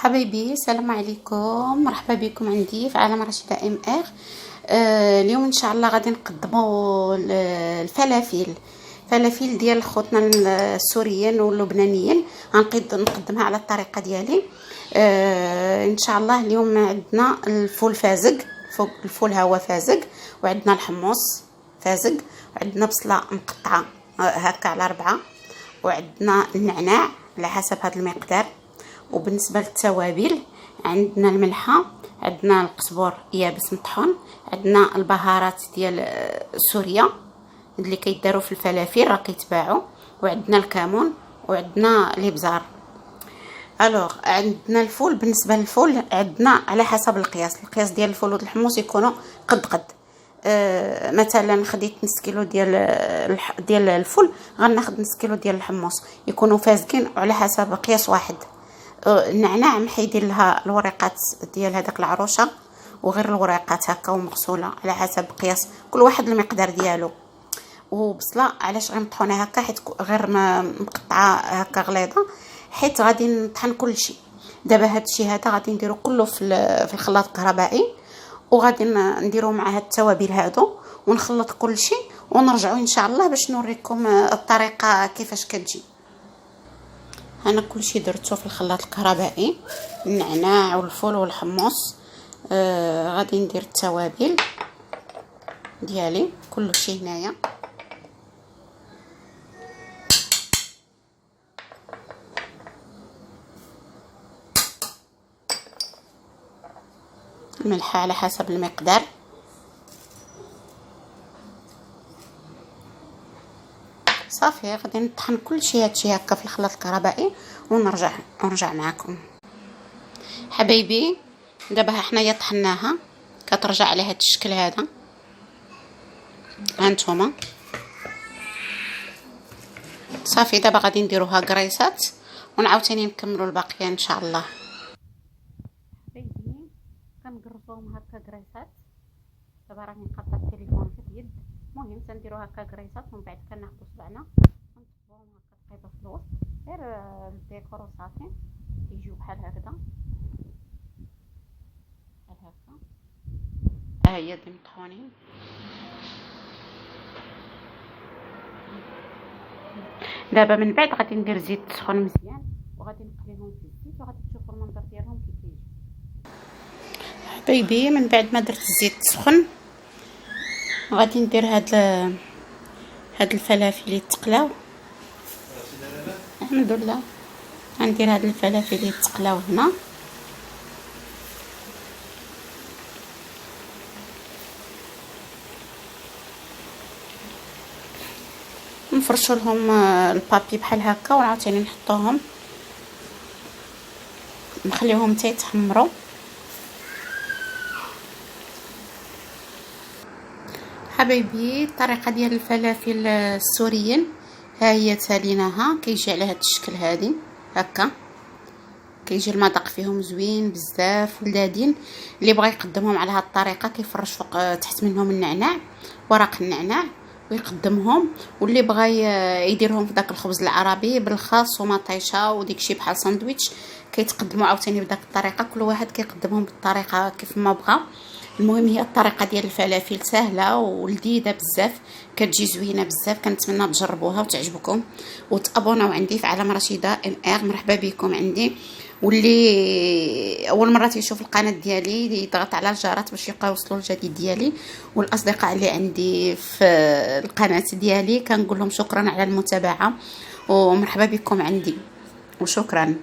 حبايبي السلام عليكم، مرحبا بكم عندي في عالم رشيدة ام ار. اليوم ان شاء الله غادي نقدموا الفلافل ديال خوتنا السوريين واللبنانيين. نقدمها على الطريقه ديالي. ان شاء الله اليوم عندنا الفول فازق، الفول هو فازق، وعندنا الحمص فازق، وعندنا بصله مقطعه هكا على 4، وعندنا النعناع على حسب هذا المقدار. وبالنسبه للتوابل عندنا الملحه، عندنا القزبر يابس مطحون، عندنا البهارات ديال سوريا اللي كيداروا في الفلافل راه كيتباعوا، وعندنا الكمون، وعندنا الابزار. الوغ عندنا الفول. بالنسبه للفول عندنا على حسب القياس ديال الفول والحمص يكونوا قد مثلا خديت نص كيلو ديال الفول، غناخذ نص كيلو ديال الحمص، يكونوا فازقين على حسب قياس واحد. النعناع محيدين لها الورقات ديال هذاك العروشه، وغير الورقات هكا ومغسوله على حسب قياس كل واحد المقدار ديالو. وبصله علاش غير مطحونه هكا؟ حيت غير مقطعه هكا غليظه، حيت غادي نطحن كل شيء. دابا هذا الشيء هذا غادي نديرو كله في الخلاط الكهربائي، وغادي نديرو مع هاد التوابل هادو ونخلط كل شيء، ونرجعوا ان شاء الله باش نوريكم الطريقه كيفاش كتجي. انا كل شيء درته في الخلاط الكهربائي، النعناع والفول والحمص. غادي ندير التوابل ديالي كل شيء هنايا. الملح على حسب المقدار، صافي. غادي نطحن كل شيء هادشي هكا في الخلاط الكهربائي ونرجع معكم حبايبي. دابا حنايا طحناها، كترجع على هذا الشكل هذا. هانتوما صافي. دابا غادي نديروها قريصات ونعاوتاني نكملوا الباقيه ان شاء الله. حبايبي كنقرصوهم هكا قريصات. دابا راني قاطه التليفون في اليد. المهم تنديروا هكا قريصات، ومن بعد كناخذوا صبعنا ونصبوهم هكا تقريبا في الوسط، غير الديكور وصافي. يجيو بحال هكذا بحال هكا. ها هي دي مطحونين. دابا من بعد غادي ندير زيت سخون مزيان، وغادي نقليهم في الزيت، وغادي تشوفوا المنظر ديالهم كيف يجي. حبايبي من بعد ما درت الزيت سخن غادي ندير هاد الفلافل اللي تقلاو. الحمد لله. غندير هاد الفلافل اللي تقلاو هنا، نفرشوا لهم البابي بحال هكا، وعاوتاني نحطوهم نخليوهم حتى يتحمروا. حبايبي الطريقه ديال الفلافل السوريين ها هي تاليناها. كيجي على هذا الشكل هذه هكا، كيجي المذاق فيهم زوين بزاف ولذاذين. اللي بغى يقدمهم على هذه الطريقه كيفرش فوق تحت منهم النعناع، ورق النعناع، ويقدمهم. واللي بغى يديرهم في داك الخبز العربي بالخاص ومطيشه وديكشي بحال ساندويتش، كيتقدموا عاوتاني بداك الطريقه. كل واحد كيقدمهم بالطريقه كيف ما بغى. المهم هي الطريقه ديال الفلافل سهله ولذيذه بزاف، كتجي زوينه بزاف. كنتمنى تجربوها وتعجبكم، وتابوناو عندي في عالم رشيده ام ار. مرحبا بكم عندي. واللي اول مره تيشوف القناه ديالي يضغط على الجرس باش يبقى يوصلوا الجديد ديالي. والاصدقاء اللي عندي في القناه ديالي كنقول لهم شكرا على المتابعه، ومرحبا بكم عندي، وشكرا.